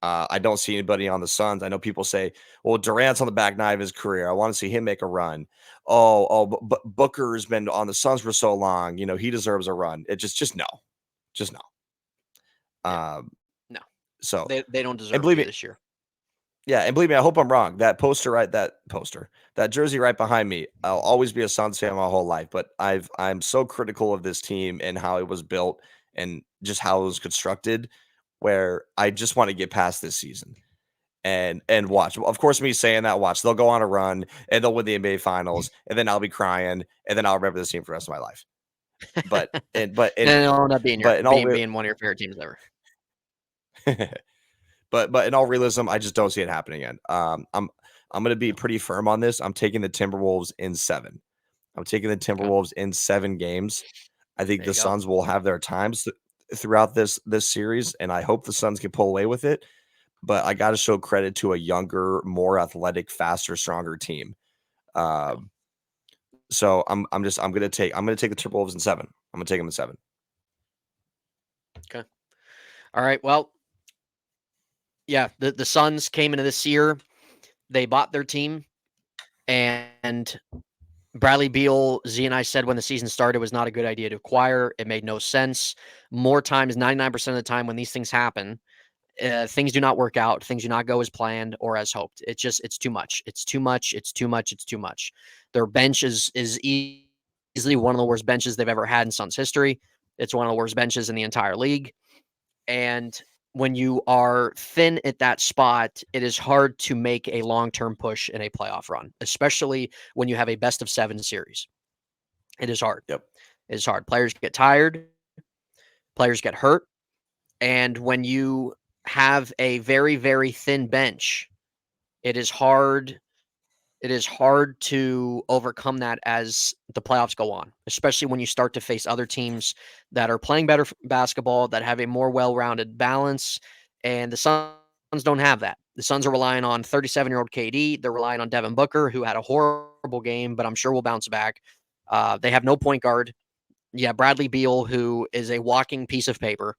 I don't see anybody on the Suns. I know people say, "Well, Durant's on the back nine of his career. I want to see him make a run." But Booker's been on the Suns for so long. He deserves a run. It just no, just no. Yeah. Um, No. so, They don't and deserve believe to me, this year. yeah, and believe me, I hope I'm wrong. That jersey right behind me. I'll always be a Suns fan my whole life, but I'm so critical of this team and how it was built and just how it was constructed, where I just want to get past this season and watch. Of course, me saying that, watch, they'll go on a run and they'll win the NBA finals, and then I'll be crying, and then I'll remember this team for the rest of my life. But and but And and it'll end up but in all real being one of your favorite teams ever. but in all realism, I just don't see it happening again. I'm gonna be No. pretty firm on this. I'm taking the Timberwolves in 7. I'm taking the Okay. Timberwolves in 7 games. I think There the you go. Suns will have their times throughout this series, and I hope the Suns can pull away with it. But I got to show credit to a younger, more athletic, faster, stronger team. No. Um, so I'm gonna take the Timberwolves in 7. I'm gonna take them in 7. Okay. All right. Well, yeah, the Suns came into this year. They bought their team, and Bradley Beal, Z and I said when the season started, it was not a good idea to acquire. It made no sense. More times, 99% of the time when these things happen, things do not work out. Things do not go as planned or as hoped. It's too much. It's too much. It's too much. It's too much. Their bench is easily one of the worst benches they've ever had in Suns history. It's one of the worst benches in the entire league. And when you are thin at that spot, it is hard to make a long-term push in a playoff run, especially when you have a best of 7 series. It is hard. Yep. It is hard. Players get tired, players get hurt, and when you have a very, very thin bench, it is hard. It is hard to overcome that as the playoffs go on, especially when you start to face other teams that are playing better basketball, that have a more well-rounded balance, and the Suns don't have that. The Suns are relying on 37-year-old KD. They're relying on Devin Booker, who had a horrible game, but I'm sure will bounce back. They have no point guard. Yeah, Bradley Beal, who is a walking piece of paper,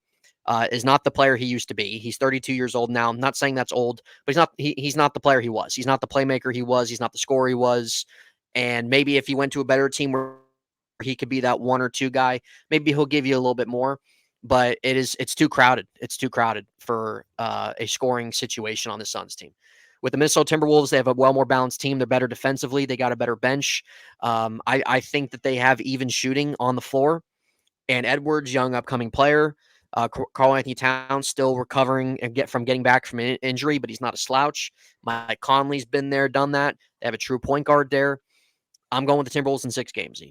is not the player he used to be. He's 32 years old now. I'm not saying that's old, but he's not. He's not the player he was. He's not the playmaker he was. He's not the scorer he was. And maybe if he went to a better team where he could be that one or two guy, maybe he'll give you a little bit more. But it's too crowded. It's too crowded for a scoring situation on the Suns team. With the Minnesota Timberwolves, they have a well more balanced team. They're better defensively. They got a better bench. I think that they have even shooting on the floor. And Edwards, young upcoming player. Carl Anthony Towns still recovering and from getting back from an injury, but he's not a slouch. Mike Conley's been there, done that. They have a true point guard there. I'm going with the Timberwolves in 6 games.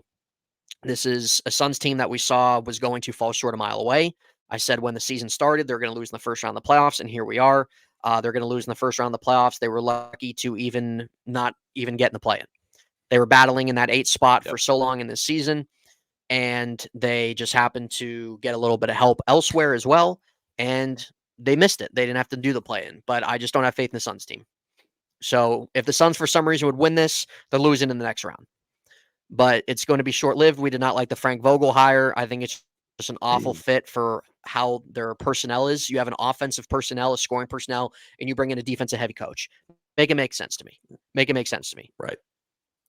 This is a Suns team that we saw was going to fall short a mile away. I said when the season started, they're going to lose in the first round of the playoffs, and here we are. They're going to lose in the first round of the playoffs. They were lucky to even not even get in the play-in. They were battling in that 8th spot for so long in this season, and they just happened to get a little bit of help elsewhere as well, and they missed it. They didn't have to do the play-in, but I just don't have faith in the Suns team. So if the Suns for some reason would win this, they're losing in the next round. But it's going to be short-lived. We did not like the Frank Vogel hire. I think it's just an awful fit for how their personnel is. You have an offensive personnel, a scoring personnel, and you bring in a defensive heavy coach. Make it make sense to me. Make it make sense to me. Right.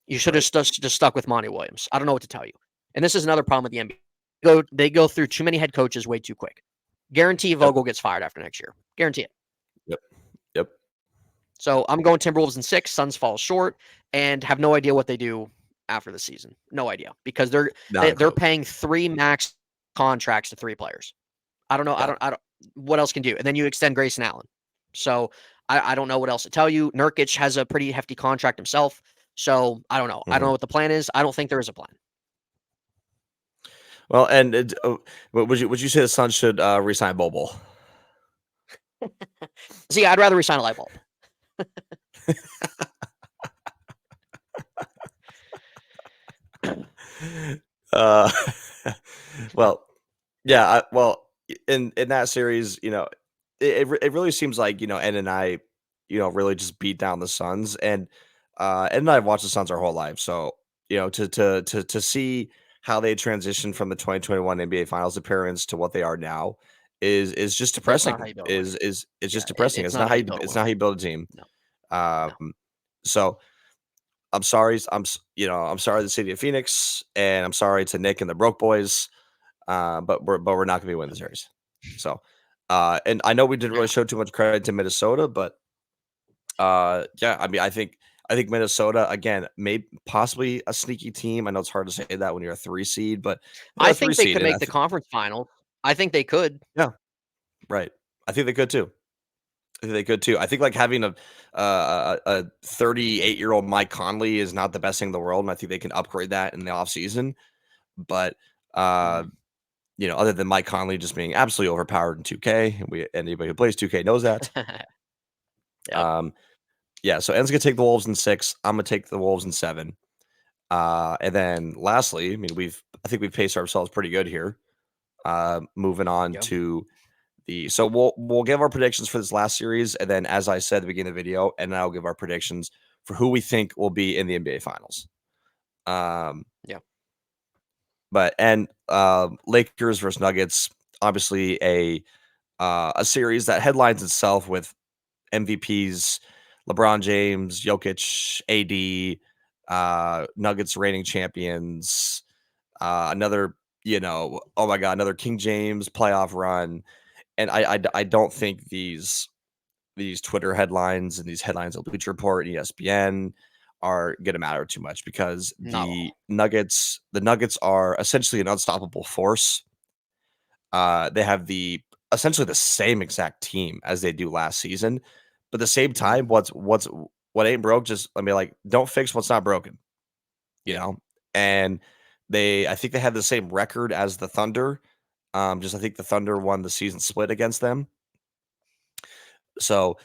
You should have just stuck with Monty Williams. I don't know what to tell you. And this is another problem with the NBA. They go through too many head coaches way too quick. Guarantee Vogel gets fired after next year. Guarantee it. Yep. So I'm going Timberwolves in 6. Suns fall short and have no idea what they do after the season. No idea because they're paying 3 max contracts to 3 players. I don't know. Yeah. I don't. What else can do? And then you extend Grayson Allen. So I don't know what else to tell you. Nurkic has a pretty hefty contract himself. So I don't know. I don't know what the plan is. I don't think there is a plan. Well, and would you say the Suns should resign Bobo? See, I'd rather resign a light bulb. Well, yeah. In that series, it really seems like Ed and I, really just beat down the Suns, and Ed and I have watched the Suns our whole life, so to see how they transitioned from the 2021 NBA Finals appearance to what they are now is just That's not depressing. how you build a winner. It's just depressing. It's It's not not how how you you build a it's not how winner. you build a team. No. So I'm sorry. I'm sorry to the city of Phoenix, and I'm sorry to Nick and the Broke Boys. But we're not going to be winning the series. So, and I know we didn't really show too much credit to Minnesota, but yeah, I mean, I think Minnesota again, may possibly a sneaky team. I know it's hard to say that when you're a 3 seed, but they're I a 3 think they seed, could and make the conference final. I think they could. yeah, right. I think they could too. I think they could too. I think like having a 38-year-old Mike Conley is not the best thing in the world, and I think they can upgrade that in the offseason. But other than Mike Conley just being absolutely overpowered in 2K, anybody who plays 2K knows that. Yep. Yeah, so Ed's gonna take the Wolves in 6. I'm gonna take the Wolves in 7. And then lastly, I mean, I think we've paced ourselves pretty good here. Moving on Yep. to so we'll give our predictions for this last series, and then as I said at the beginning of the video, and I'll give our predictions for who we think will be in the NBA Finals. Yeah. Lakers versus Nuggets, obviously a series that headlines itself with MVPs, LeBron James, Jokic, AD, Nuggets reigning champions, another, oh my God, another King James playoff run. And I don't think these Twitter headlines and these headlines of Bleacher Report and ESPN are going to matter too much because Not all. the Nuggets are essentially an unstoppable force. They have essentially the same exact team as they do last season, but at the same time, what ain't broke, just don't fix what's not broken, you know. And I think they had the same record as the Thunder. I think the Thunder won the season split against them. So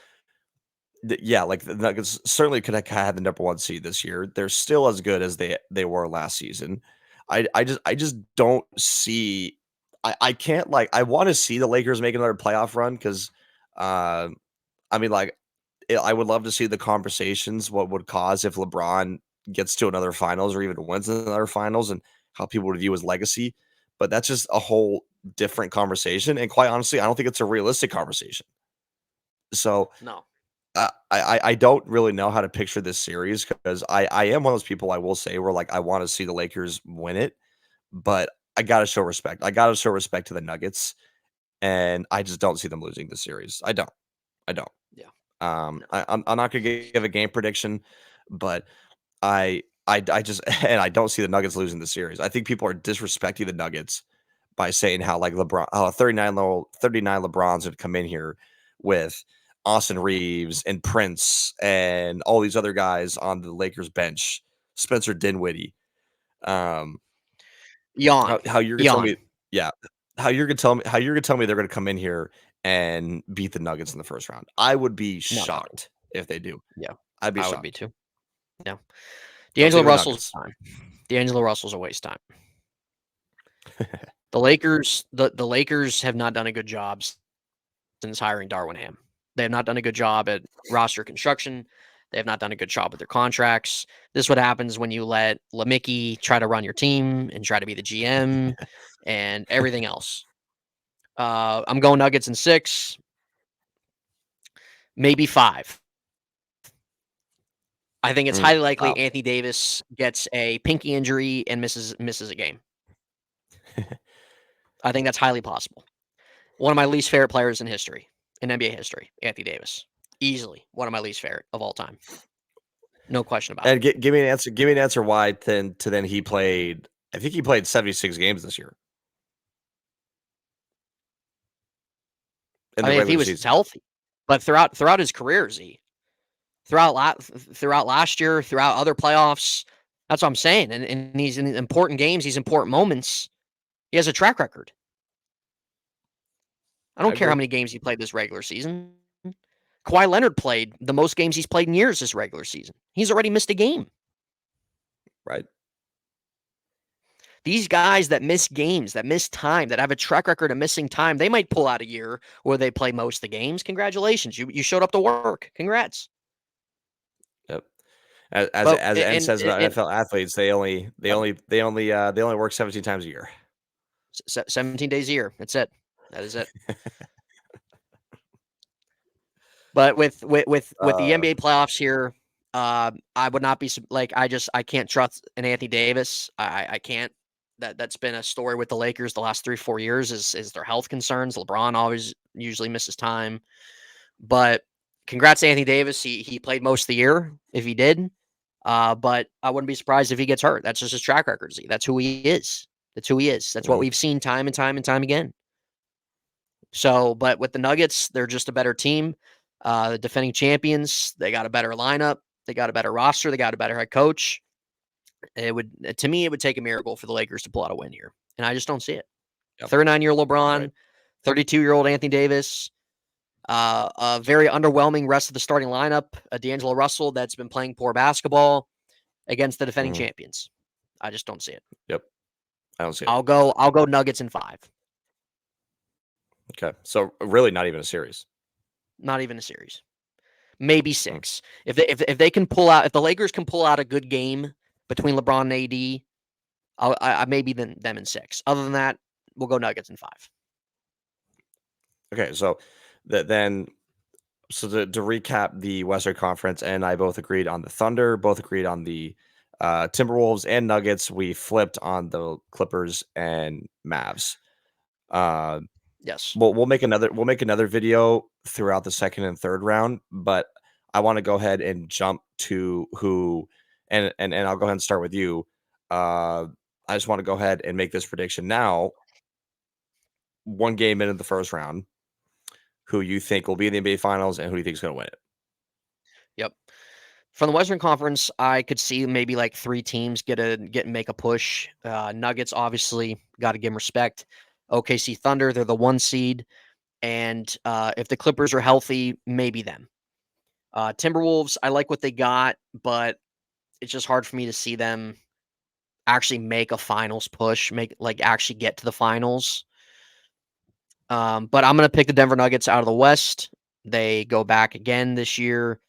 yeah, like the Nuggets certainly could have had the number 1 seed this year. They're still as good as they were last season. I just don't see. I can't I want to see the Lakers make another playoff run because, I mean, like I would love to see the conversations, what would cause if LeBron gets to another finals or even wins another finals, and how people would view his legacy. But that's just a whole different conversation. And quite honestly, I don't think it's a realistic conversation. So No. I don't really know how to picture this series because I am one of those people I will say where like I want to see the Lakers win it, but I gotta show respect. I gotta show respect to the Nuggets, and I just don't see them losing the series. I don't. I don't. Yeah. No. I'm not gonna give a game prediction, but I just and I don't see the Nuggets losing the series. I think people are disrespecting the Nuggets by saying how like LeBron, 39 LeBrons would come in here with Austin Reeves and Prince and all these other guys on the Lakers bench, Spencer Dinwiddie. Um, Yawn. how you're gonna tell me, Yawn. yeah, how you're gonna tell me they're gonna come in here and beat the Nuggets in the first round. I would be Not happening. shocked if they do. Yeah. I'd be I would be shocked. too. Yeah. Don't take D'Angelo the Russell's Nuggets. time. D'Angelo Russell's a waste time. The Lakers have not done a good job since hiring Darwin Ham. They have not done a good job at roster construction. They have not done a good job with their contracts. This is what happens when you let LeMickey try to run your team and try to be the GM and everything else. I'm going Nuggets in 6, maybe 5. I think it's highly likely Wow. Anthony Davis gets a pinky injury and misses a game. I think that's highly possible. One of my least favorite players in history, in NBA history, Anthony Davis. Easily one of my least favorite of all time. No question about it. And give me an answer. Give me an answer why then he played. I think he played 76 games this year in I the mean, if he regular was season. healthy, but throughout his career, throughout last year, throughout other playoffs, that's what I'm saying. And he's in important games, these important moments. He has a track record. I I don't care how agree. many games he played this regular season. Kawhi Leonard played the most games he's played in years this regular season. He's already missed a game. Right. These guys that miss games, that miss time, that have a track record of missing time, they might pull out a year where they play most of the games. Congratulations. You showed up to work. Congrats. Yep. As But as N says about and NFL athletes, they only work 17 times a year. 17 days a year. That's it. That is it. But with the Uh, NBA playoffs here, I would not be like I can't trust an Anthony Davis. I can't. That's been a story with the Lakers the last 3-4 years is their health concerns. LeBron always usually misses time, but congrats to Anthony Davis. He played most of the year if he did. But I wouldn't be surprised if he gets hurt. That's just his track record. That's who he is. That's who he is. That's what mhm, we've seen time and time and time again. So, but with the Nuggets, they're just a better team. The defending champions, they got a better lineup, they got a better roster, they got a better head coach. It would, to me, it would take a miracle for the Lakers to pull out a win here, and I just don't see it. yep. 39-year-old Right. LeBron, 32-year-old Anthony Davis, a very underwhelming rest of the starting lineup. D'Angelo Russell that's been playing poor basketball against the defending Mhm, champions. I just don't see it. yep. I don't see it. I'll go Nuggets in 5. Okay. So really, not even a series. Not even a series. Maybe Mm, 6. If they can pull out, if the Lakers can pull out a good game between LeBron and AD, I maybe them in 6. Other than that, we'll go Nuggets in 5. okay. So then to recap the Western Conference, and I both agreed on the Thunder, both agreed on the Timberwolves and Nuggets. We flipped on the Clippers and Mavs. Uh, Yes. we'll make another video throughout the second and third round, but I want to go ahead and jump to who and I'll go ahead and start with you. Uh, I just want to go ahead and make this prediction now. One game into the first round, who you think will be in the NBA Finals and who you think is going to win it? Yep. From the Western Conference, I could see maybe like 3 teams make a push. Nuggets obviously got to give them respect. OKC Thunder, they're the 1 seed, and if the Clippers are healthy, maybe them. Timberwolves, I like what they got, but it's just hard for me to see them actually make a finals push, actually get to the finals. But I'm gonna pick the Denver Nuggets out of the West. they go back again this year.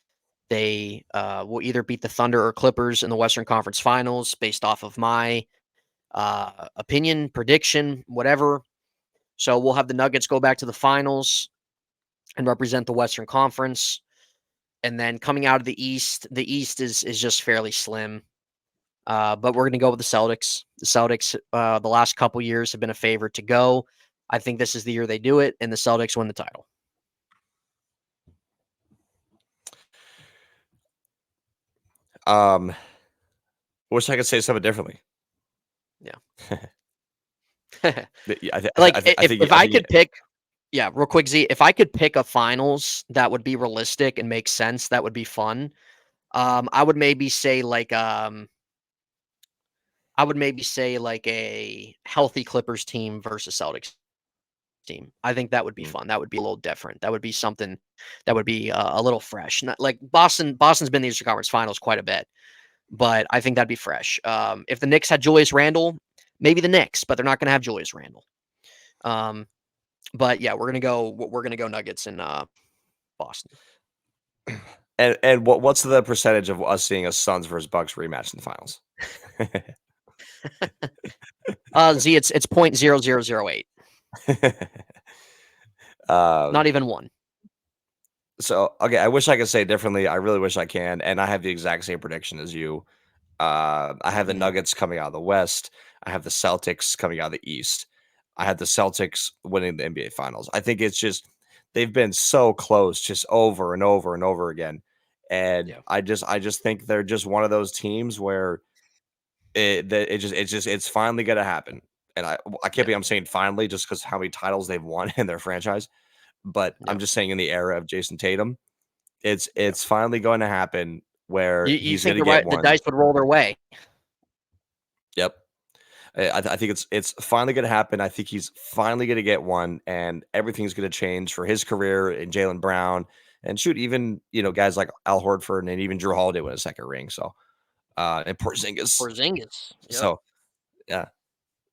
They will either beat the Thunder or Clippers in the Western Conference Finals based off of my opinion, prediction, whatever. So we'll have the Nuggets go back to the finals and represent the Western Conference. And then coming out of the East is just fairly slim. But we're going to go with the Celtics. The Celtics, the last couple years, have been a favorite to go. I think this is the year they do it, and the Celtics win the title. Wish I could say something differently. Yeah. If I could pick, real quick, Z, if I could pick a finals that would be realistic and make sense, that would be fun. I would maybe say a healthy Clippers team versus Celtics team. I think that would be fun. That would be a little different. That would be something that would be a little fresh. Not like Boston. Boston's been in the Eastern Conference Finals quite a bit, but I think that'd be fresh. If the Knicks had Julius Randle, maybe the Knicks, but they're not going to have Julius Randle. But yeah, we're gonna go Nuggets in Boston. And what's the percentage of us seeing a Suns versus Bucks rematch in the finals? Z, it's 0.0008. Not even one. So okay, I wish I could say it differently. I really wish I can, and I have the exact same prediction as you. I have the Nuggets coming out of the West. I have the Celtics coming out of the East. I have the Celtics winning the NBA Finals. I think it's just they've been so close, just over and over and over again, and I just think they're just one of those teams where it's finally gonna happen. And I can't believe I'm saying finally just because how many titles they've won in their franchise, but I'm just saying in the era of Jason Tatum, it's finally going to happen where You he's think going to get the one. dice would roll their way? Yep. I think it's finally going to happen. I think he's finally going to get one, and everything's going to change for his career and Jaylen Brown, and shoot, even guys like Al Horford and even Drew Holiday win a second ring. So, and Porzingis. Yep. So, yeah.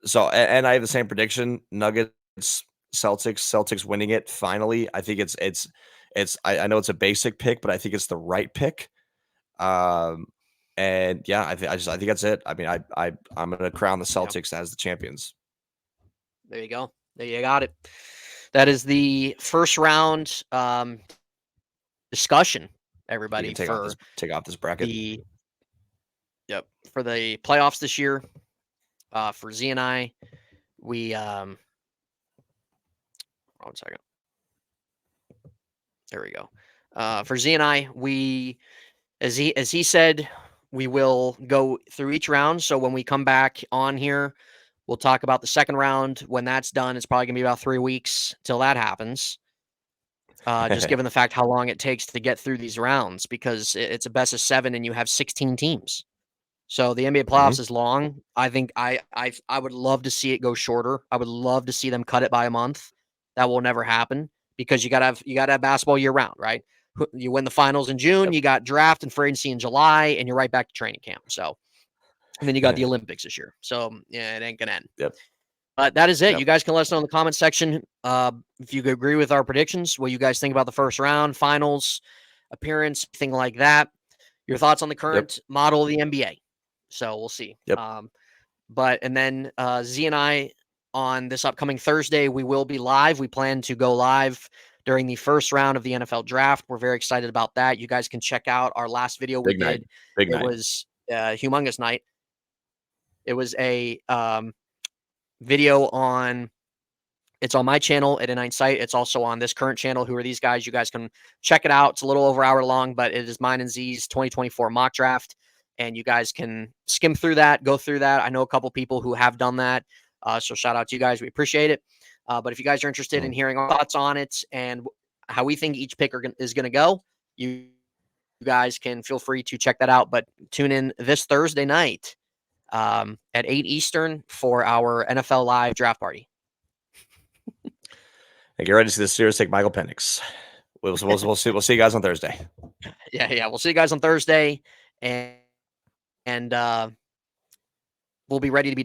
So, and I have the same prediction: Nuggets, Celtics winning it finally. I think it's. I know it's a basic pick, but I think it's the right pick. And yeah, I think that's it. I mean, I'm gonna crown the Celtics as the champions. There you go. There you got it. That is the first round discussion, everybody, for take off this bracket. For the playoffs this year. For Z and I, we 1 second. There we go. For Z and I, we as he said, we will go through each round. So when we come back on here, we'll talk about the second round. When that's done, it's probably gonna be about 3 weeks till that happens. Just given the fact how long it takes to get through these rounds, because it's a best of 7 and you have 16 teams. So the NBA playoffs is long. I think I would love to see it go shorter. I would love to see them cut it by a month. That will never happen because you gotta have basketball year round, right? You win the finals in June, you got draft and free agency in July, and you're right back to training camp. So, and then you got the Olympics this year. So yeah, it ain't gonna end. Yep. But that is it. You guys can let us know in the comment section if you agree with our predictions, what you guys think about the first round, finals, appearance, thing like that. Your thoughts on the current model of the NBA. So we'll see. Yep. And then Z and I on this upcoming Thursday, we will be live. We plan to go live during the first round of the NFL draft. We're very excited about that. You guys can check out our last video we did. Big night. It was a humongous night. It was a video it's on my channel at N9 Site. It's also on this current channel. Who are these guys? You guys can check it out. It's a little over an hour long, but it is mine and Z's 2024 mock draft. And you guys can skim through that, go through that. I know a couple people who have done that. So shout out to you guys. We appreciate it. But if you guys are interested in hearing our thoughts on it and how we think each pick is going to go, you guys can feel free to check that out. But tune in this Thursday night at 8 Eastern for our NFL Live draft party. And get ready to see the Serious Take Michael Penix. We'll see you guys on Thursday. Yeah. We'll see you guys on Thursday. And we'll be ready to be